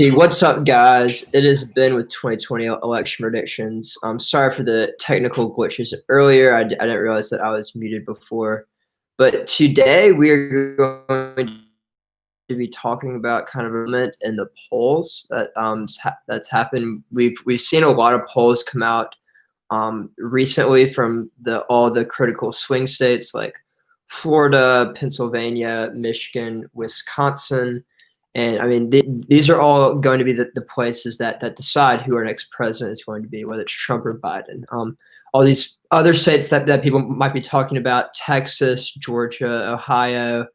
See, what's up, guys? It has been with 2020 election predictions. I'm sorry for the technical glitches earlier. I didn't realize that I was muted before. But today we are going to be talking about kind of a movement in the polls that's happened. We've seen a lot of polls come out recently from all the critical swing states like Florida, Pennsylvania, Michigan, Wisconsin. And I mean, these are all going to be the places that decide who our next president is going to be, whether it's Trump or Biden. All these other states that people might be talking about: Texas, Georgia, Ohio,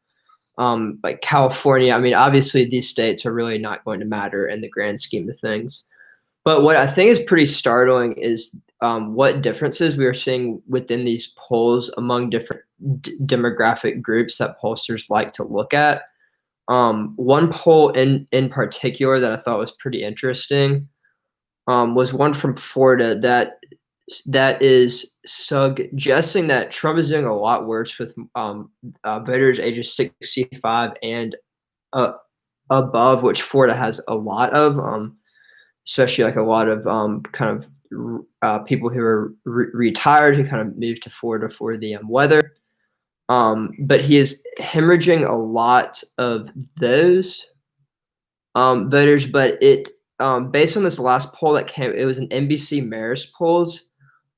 like California. I mean, obviously, these states are really not going to matter in the grand scheme of things. But what I think is pretty startling is what differences we are seeing within these polls among different demographic groups that pollsters like to look at. One poll in particular that I thought was pretty interesting was one from Florida that is suggesting that Trump is doing a lot worse with voters ages 65 and above, which Florida has a lot of, especially like a lot of kind of people who are retired who kind of moved to Florida for the weather. But he is hemorrhaging a lot of those voters. But based on this last poll that came, it was an NBC Marist polls.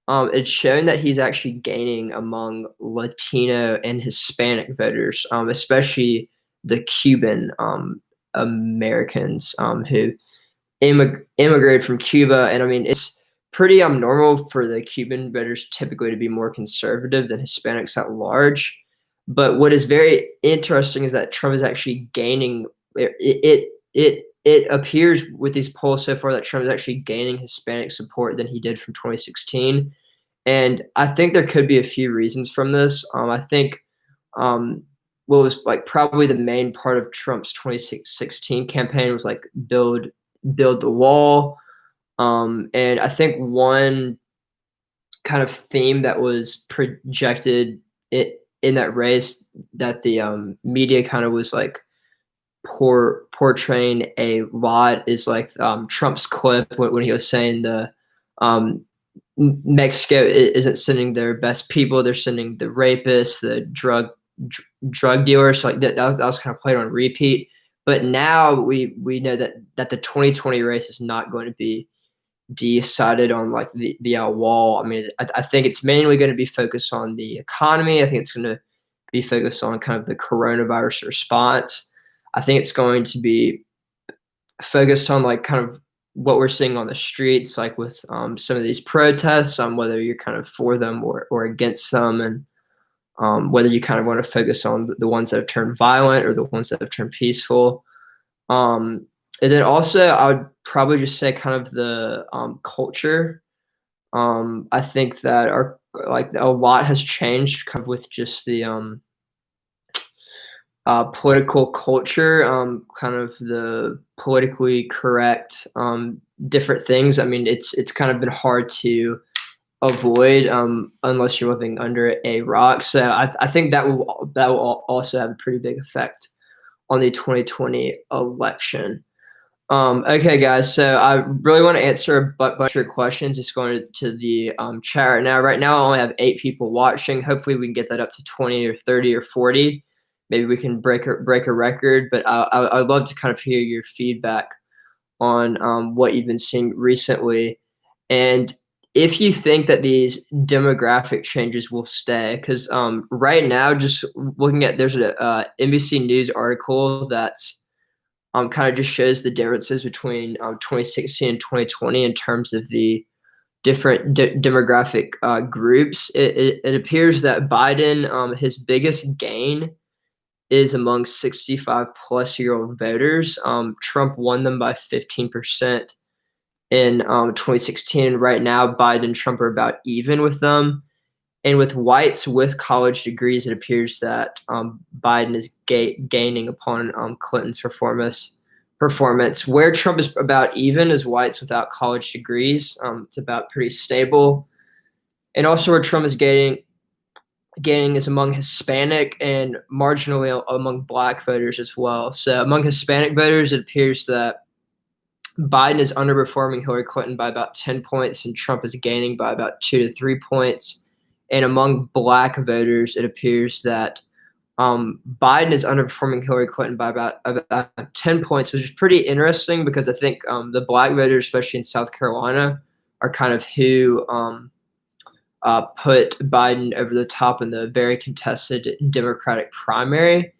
It's showing that he's actually gaining among Latino and Hispanic voters, especially the Cuban Americans who immigrated from Cuba. And I mean, it's pretty normal for the Cuban voters typically to be more conservative than Hispanics at large. But what is very interesting is that Trump is actually gaining. It appears with these polls so far that Trump is actually gaining Hispanic support than he did from 2016, and I think there could be a few reasons from this. I think what was like probably the main part of Trump's 2016 campaign was like build the wall. And I think one kind of theme that was projected in that race that the media kind of was like portraying a lot is like Trump's clip when he was saying the Mexico isn't sending their best people; they're sending the rapists, the drug dealers. So like that was kind of played on repeat. But now we know that the 2020 race is not going to be decided on like the wall. I mean, I think it's mainly going to be focused on the economy. I think it's going to be focused on kind of the coronavirus response. I think it's going to be focused on like kind of what we're seeing on the streets, like with some of these protests, on whether you're kind of for them or against them, and whether you kind of want to focus on the ones that have turned violent or the ones that have turned peaceful. And then also, I would probably just say kind of the culture. I think that a lot has changed kind of with just the political culture, kind of the politically correct different things. I mean, it's kind of been hard to avoid unless you're living under a rock. So I think that will also have a pretty big effect on the 2020 election. Okay, guys. So I really want to answer a bunch of your questions. Just going to the chat right now. Right now, I only have 8 people watching. Hopefully, we can get that up to 20 or 30 or 40. Maybe we can break a record. But I'd love to kind of hear your feedback on what you've been seeing recently, and if you think that these demographic changes will stay. Because right now, just looking at there's a NBC News article that's kind of just shows the differences between 2016 and 2020 in terms of the different demographic groups. It appears that Biden, his biggest gain is among 65-plus-year-old voters. Trump won them by 15% in 2016. Right now, Biden and Trump are about even with them. And with whites with college degrees, it appears that Biden is gaining upon Clinton's performance. Where Trump is about even is whites without college degrees. It's about pretty stable. And also where Trump is gaining is among Hispanic and marginally among Black voters as well. So among Hispanic voters, it appears that Biden is underperforming Hillary Clinton by about 10 points, and Trump is gaining by about 2 to 3 points. And among black voters, it appears that Biden is underperforming Hillary Clinton by about 10 points, which is pretty interesting because I think the black voters, especially in South Carolina, are kind of who put Biden over the top in the very contested Democratic primary.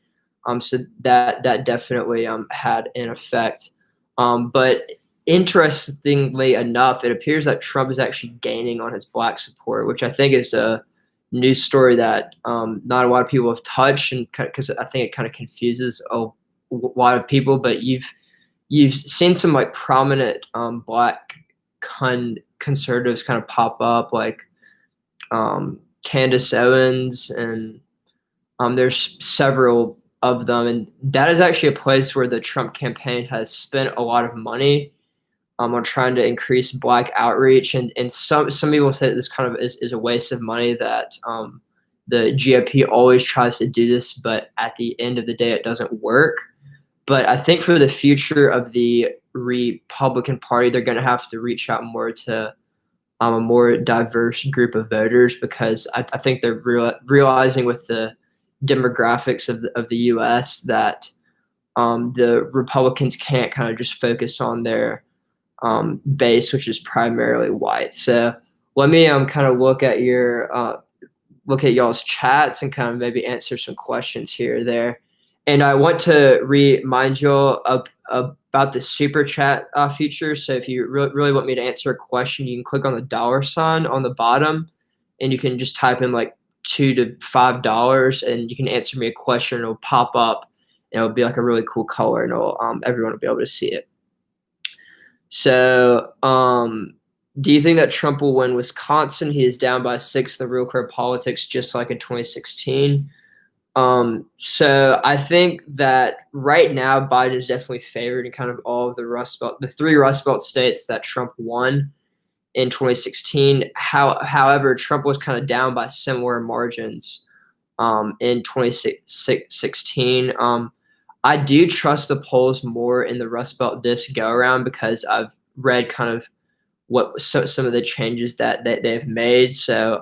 So that definitely had an effect. But interestingly enough, it appears that Trump is actually gaining on his black support, which I think is a news story that not a lot of people have touched, and because I think it kind of confuses a lot of people. But you've seen some like prominent black conservatives kind of pop up, like Candace Owens, and there's several of them, and that is actually a place where the Trump campaign has spent a lot of money on trying to increase black outreach, and some people say that this kind of is a waste of money, that the GOP always tries to do this, but at the end of the day, it doesn't work. But I think for the future of the Republican Party, they're going to have to reach out more to a more diverse group of voters, because I think they're realizing with the demographics of the U.S. that the Republicans can't kind of just focus on their base, which is primarily white. So let me kind of look at y'all's chats and kind of maybe answer some questions here or there. And I want to remind y'all about the super chat feature. So if you really want me to answer a question, you can click on the $ on the bottom, and you can just type in like $2 to $5, and you can answer me a question. It'll pop up, and it'll be like a really cool color, and everyone will be able to see it. So, do you think that Trump will win Wisconsin? He is down by 6 in the Real Clear Politics, just like in 2016. So I think that right now Biden is definitely favored in kind of all of the 3 Rust Belt states that Trump won in 2016. However, Trump was kind of down by similar margins in 2016. I do trust the polls more in the Rust Belt this go around, because I've read kind of some of the changes that they've made. So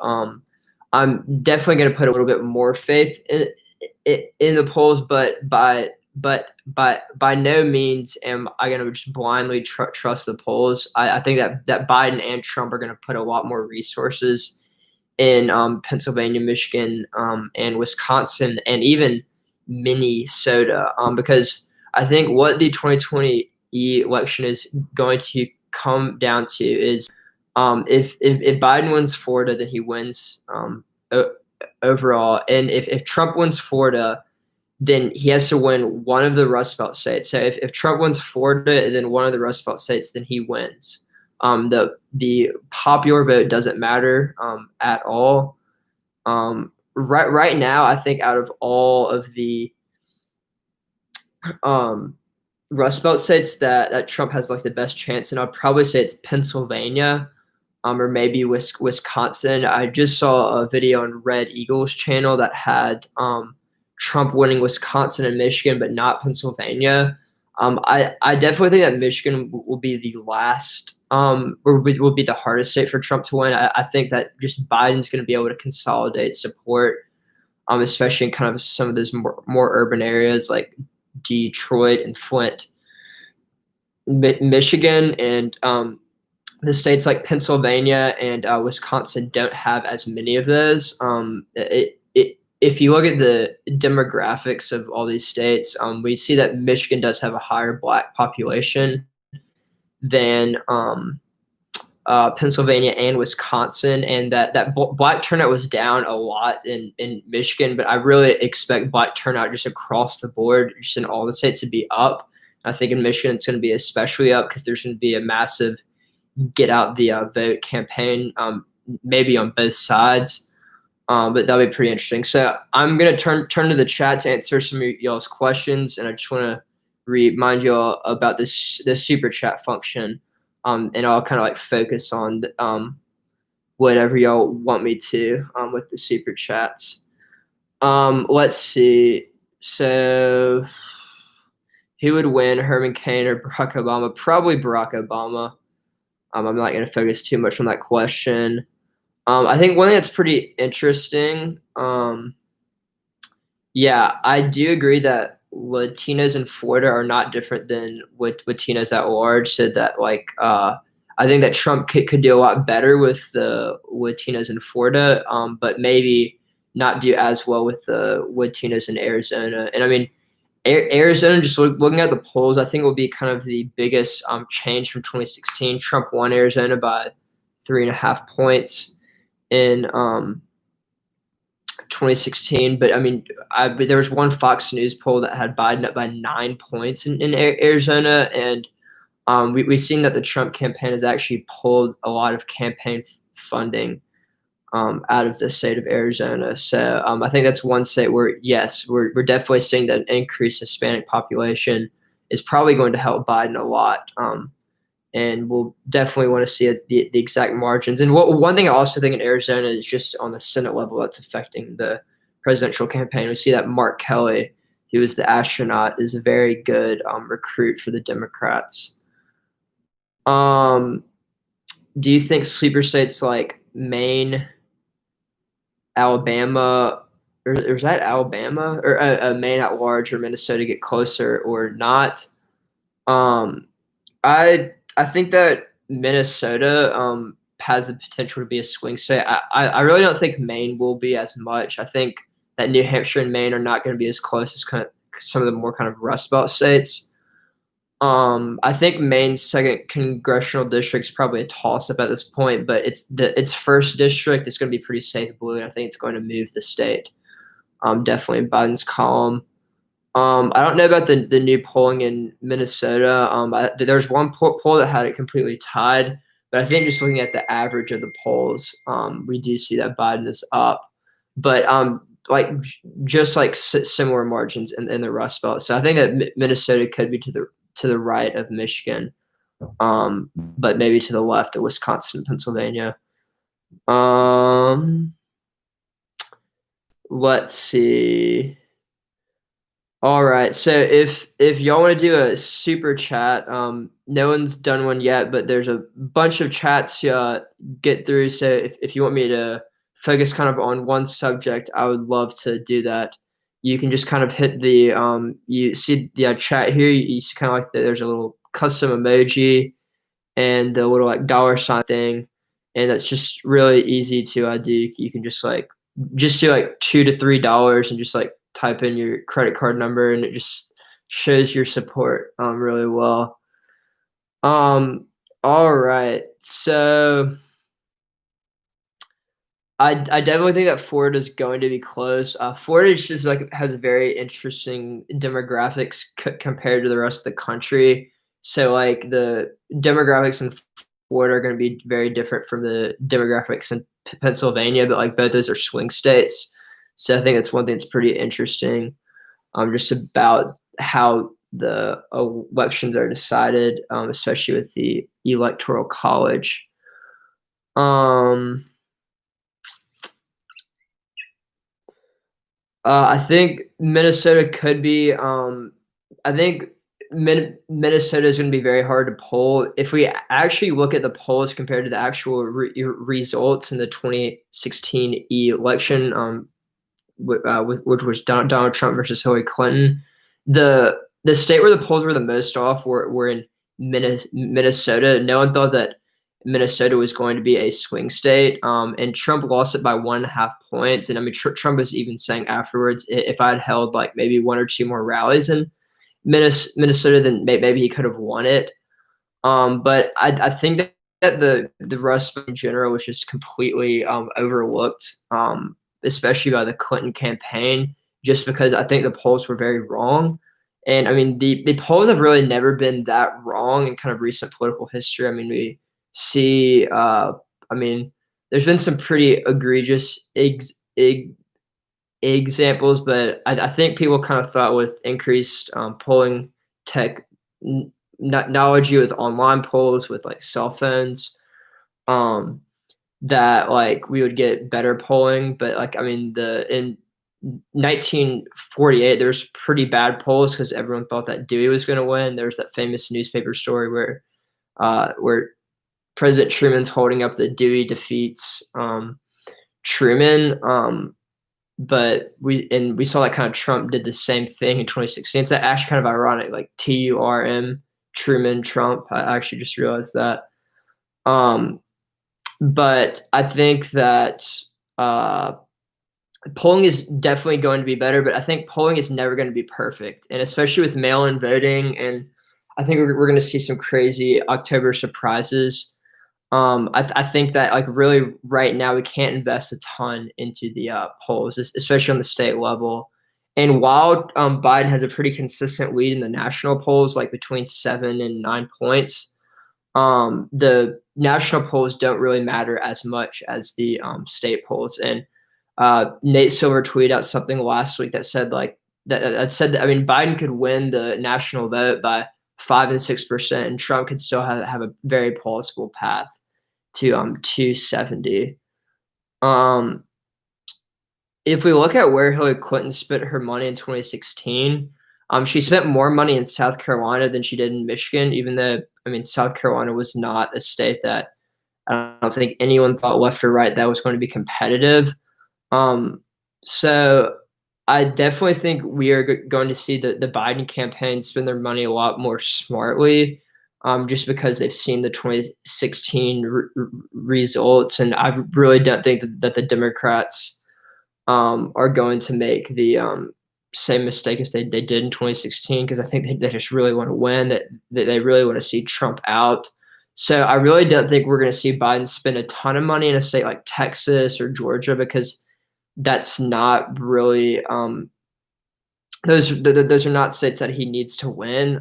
I'm definitely going to put a little bit more faith in the polls, but by no means am I going to just blindly trust the polls. I think that Biden and Trump are going to put a lot more resources in Pennsylvania, Michigan, and Wisconsin, and even Minnesota, because I think what the 2020 election is going to come down to is if Biden wins Florida, then he wins overall, and if Trump wins Florida, then he has to win one of the Rust Belt states. So if Trump wins Florida and then one of the Rust Belt states, then he wins. The popular vote doesn't matter at all. Right now, I think out of all of the Rust Belt states that Trump has like the best chance, and I'd probably say it's Pennsylvania, or maybe Wisconsin. I just saw a video on Red Eagle's channel that had Trump winning Wisconsin and Michigan, but not Pennsylvania. I definitely think that Michigan will be the last, or will be the hardest state for Trump to win. I think that just Biden's going to be able to consolidate support, especially in kind of some of those more urban areas like Detroit and Flint, Michigan, and the states like Pennsylvania and Wisconsin don't have as many of those. If you look at the demographics of all these states, we see that Michigan does have a higher black population than Pennsylvania and Wisconsin, and that black turnout was down a lot in Michigan, but I really expect black turnout just across the board, just in all the states, to be up. I think in Michigan it's going to be especially up because there's going to be a massive get out the vote campaign, maybe on both sides. But that'll be pretty interesting. So I'm gonna turn to the chat to answer some of y'all's questions, and I just want to remind y'all about the super chat function, and I'll kind of like focus on whatever y'all want me to with the super chats. Let's see. So who would win, Herman Cain or Barack Obama? Probably Barack Obama. I'm not going to focus too much on that question. I think one thing that's pretty interesting. Yeah, I do agree that Latinos in Florida are not different than Latinos at large. So that I think that Trump could do a lot better with the Latinos in Florida, but maybe not do as well with the Latinos in Arizona. And I mean, Arizona, just looking at the polls, I think will be kind of the biggest change from 2016. Trump won Arizona by 3.5 points in 2016. But I mean, there was one Fox News poll that had Biden up by 9 points in Arizona, and we've seen that the Trump campaign has actually pulled a lot of campaign funding out of the state of Arizona. So I think that's one state where, yes, we're definitely seeing that an increased Hispanic population is probably going to help Biden a lot. And we'll definitely want to see the exact margins. And one thing I also think in Arizona is just on the Senate level that's affecting the presidential campaign. We see that Mark Kelly, who is the astronaut, is a very good recruit for the Democrats. Do you think sleeper states like Maine, Alabama, or is that Alabama or Maine at large or Minnesota get closer or not? Um, I think that Minnesota has the potential to be a swing state. I really don't think Maine will be as much. I think that New Hampshire and Maine are not going to be as close as kind of some of the more kind of Rust Belt states. I think Maine's second congressional district is probably a toss-up at this point, but its first district is going to be pretty safe blue, and I think it's going to move the state. Definitely in Biden's column. I don't know about the new polling in Minnesota. There's one poll that had it completely tied, but I think just looking at the average of the polls, we do see that Biden is up. But like just like similar margins in the Rust Belt. So I think that Minnesota could be to the right of Michigan, but maybe to the left of Wisconsin and Pennsylvania. Let's see. All right. So if y'all want to do a super chat, no one's done one yet, but there's a bunch of chats to get through. So if you want me to focus kind of on one subject, I would love to do that. You can just kind of hit the you see the chat here. You see kind of like there's a little custom emoji and the little like $sign thing, and that's just really easy to do. You can just do like $2 to $3 and just like type in your credit card number, and it just shows your support really well. All right, so I definitely think that Florida is going to be close. Florida just like has very interesting demographics compared to the rest of the country. So like the demographics in Florida are going to be very different from the demographics in Pennsylvania, but like both those are swing states. So I think that's one thing that's pretty interesting. Just about how the elections are decided, especially with the electoral college. I think Minnesota could be. I think Minnesota is going to be very hard to poll. If we actually look at the polls compared to the actual results in the 2016 election, which was Donald Trump versus Hillary Clinton, the state where the polls were the most off were in Minnesota. No one thought that Minnesota was going to be a swing state, and Trump lost it by 1.5 points. And I mean, Trump was even saying afterwards, if I had held like maybe one or two more rallies in Minnesota, then maybe he could have won it. But I think that the Rust Belt in general was just completely overlooked, especially by the Clinton campaign, just because I think the polls were very wrong. And I mean, the polls have really never been that wrong in kind of recent political history. I mean, we see, I mean, there's been some pretty egregious examples, but I think people kind of thought with increased polling technology with online polls with like cell phones, that like we would get better polling. But like I mean 1948, there was pretty bad polls because everyone thought that Dewey was going to win. There was that famous newspaper story where President Truman's holding up the Dewey defeats Truman. But we saw that kind of Trump did the same thing in 2016. It's actually kind of ironic, like TURM, Truman, Trump. I actually just realized that. But I think that polling is definitely going to be better, but I think polling is never going to be perfect, and especially with mail-in voting. And I think we're going to see some crazy October surprises. I think that like really right now we can't invest a ton into the polls, especially on the state level. And while Biden has a pretty consistent lead in the national polls, like between 7 and 9 points, the national polls don't really matter as much as the state polls. And Nate Silver tweeted out something last week that said like that said that, I mean, Biden could win the national vote by 5 and 6%, and Trump could still have a very plausible path to 270. If we look at where Hillary Clinton spent her money in 2016, she spent more money in South Carolina than she did in Michigan, even though, I mean, South Carolina was not a state that I don't think anyone thought left or right that was going to be competitive. So I definitely think we are going to see the Biden campaign spend their money a lot more smartly, just because they've seen the 2016 results. And I really don't think that the Democrats are going to make the same mistake as they did in 2016, because I think they just really want to win, that they really want to see Trump out. So I really don't think we're going to see Biden spend a ton of money in a state like Texas or Georgia, because that's not really those are not states that he needs to win.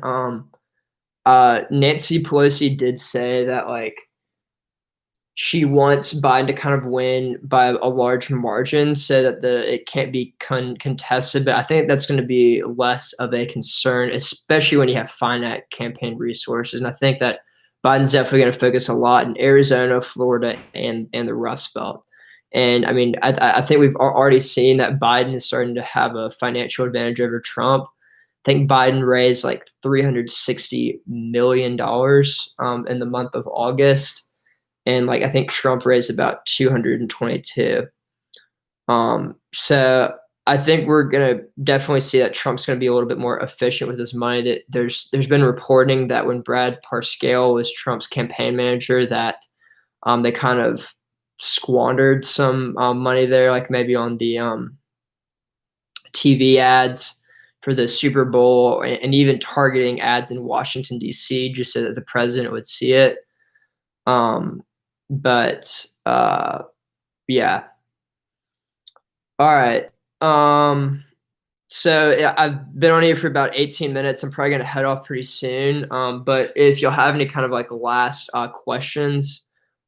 Nancy Pelosi did say that like she wants Biden to kind of win by a large margin so that it can't be contested. But I think that's going to be less of a concern, especially when you have finite campaign resources. And I think that Biden's definitely going to focus a lot in Arizona, Florida, and the Rust Belt. And I mean, I think we've already seen that Biden is starting to have a financial advantage over Trump. I think Biden raised like $360 million in the month of August. And like I think Trump raised about 222. So I think we're gonna definitely see that Trump's gonna be a little bit more efficient with his money. That there's been reporting that when Brad Parscale was Trump's campaign manager, that they kind of squandered some money there, like maybe on the TV ads for the Super Bowl, and even targeting ads in Washington, D.C., just so that the president would see it. But yeah. All right. So yeah, I've been on here for about 18 minutes. I'm probably gonna head off pretty soon. But if you'll have any kind of like last questions,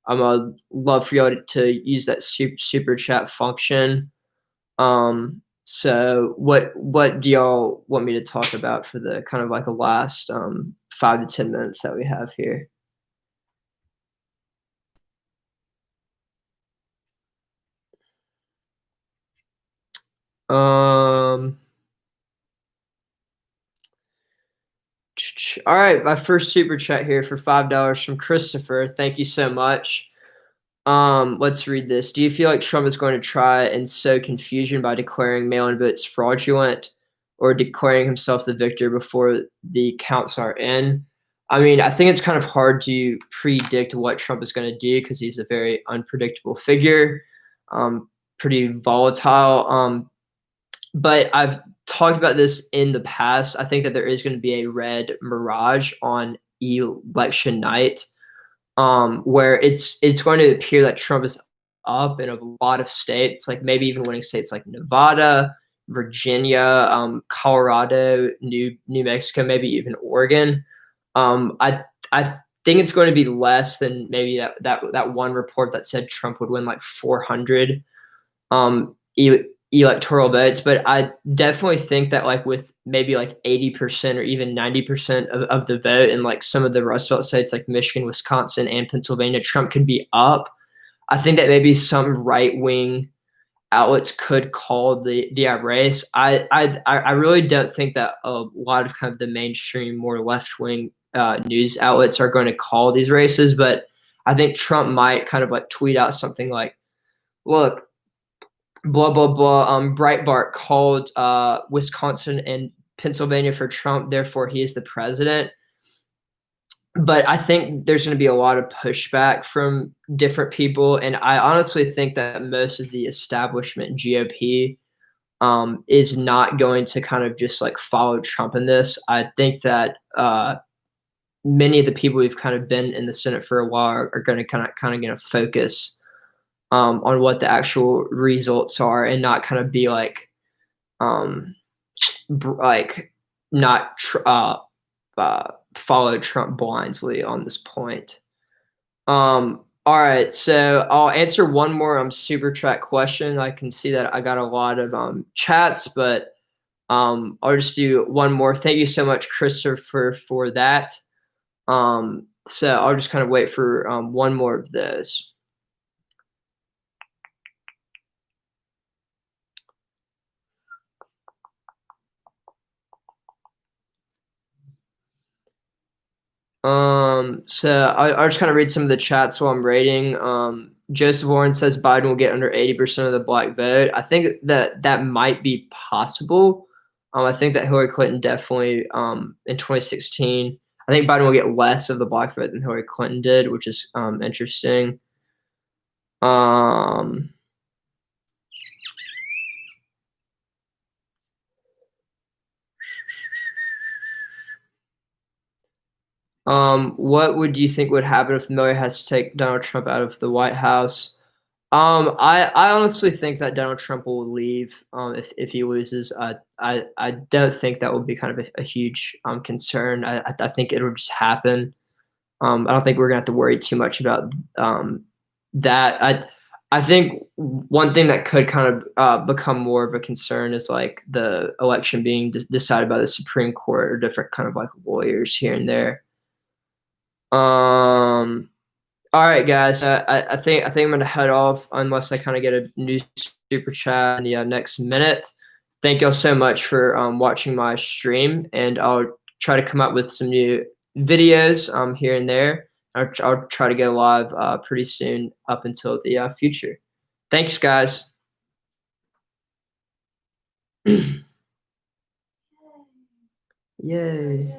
I'd love for y'all to use that super chat function. So what do y'all want me to talk about for the kind of like the last 5 to 10 minutes that we have here? All right, my first super chat here for $5 from Christopher. Thank you so much. Let's read this. Do you feel like Trump is going to try and sow confusion by declaring mail-in votes fraudulent, or declaring himself the victor before the counts are in? I mean, I think it's kind of hard to predict what Trump is going to do, because he's a very unpredictable figure, pretty volatile. But I've talked about this in the past. I think that there is going to be a red mirage on election night, where it's going to appear that Trump is up in a lot of states, like maybe even winning states like Nevada, Virginia, Colorado, New Mexico, maybe even Oregon. I think it's going to be less than maybe that one report that said Trump would win like 400 electoral votes. But I definitely think that like with maybe like 80% or even 90% of the vote in like some of the Rust Belt states like Michigan, Wisconsin, and Pennsylvania, Trump could be up. I think that maybe some right-wing outlets could call the race. I really don't think that a lot of kind of the mainstream, more left wing news outlets are going to call these races, but I think Trump might kind of like tweet out something like, "Look, blah blah blah. Breitbart called Wisconsin and Pennsylvania for Trump, therefore he is the president." But I think there's going to be a lot of pushback from different people, and I honestly think that most of the establishment GOP is not going to kind of just like follow Trump in this. I think that many of the people who've kind of been in the Senate for a while are going to kind of going to focus on what the actual results are, and not kind of be like um, like not follow Trump blindly on this point. All right, so I'll answer one more super chat question. I can see that I got a lot of chats, but I'll just do one more. Thank you so much, Christopher, for that. So I'll just kind of wait for one more of those. So I'll just kind of read some of the chats while I'm rating. Joseph Warren says Biden will get under 80% of the black vote. I think that might be possible. I think that Hillary Clinton definitely in 2016. I think Biden will get less of the black vote than Hillary Clinton did, which is interesting. What would you think would happen if Miller has to take Donald Trump out of the White House? I honestly think that Donald Trump will leave if he loses. I don't think that would be kind of a huge concern. I think it'll just happen. I don't think we're gonna have to worry too much about that. I think one thing that could kind of become more of a concern is like the election being decided by the Supreme Court or different kind of like lawyers here and there. All right, guys. I think I'm gonna head off unless I kind of get a new super chat in the next minute. Thank y'all so much for watching my stream, and I'll try to come up with some new videos here and there. I'll try to go live pretty soon up until the future. Thanks, guys. Yay.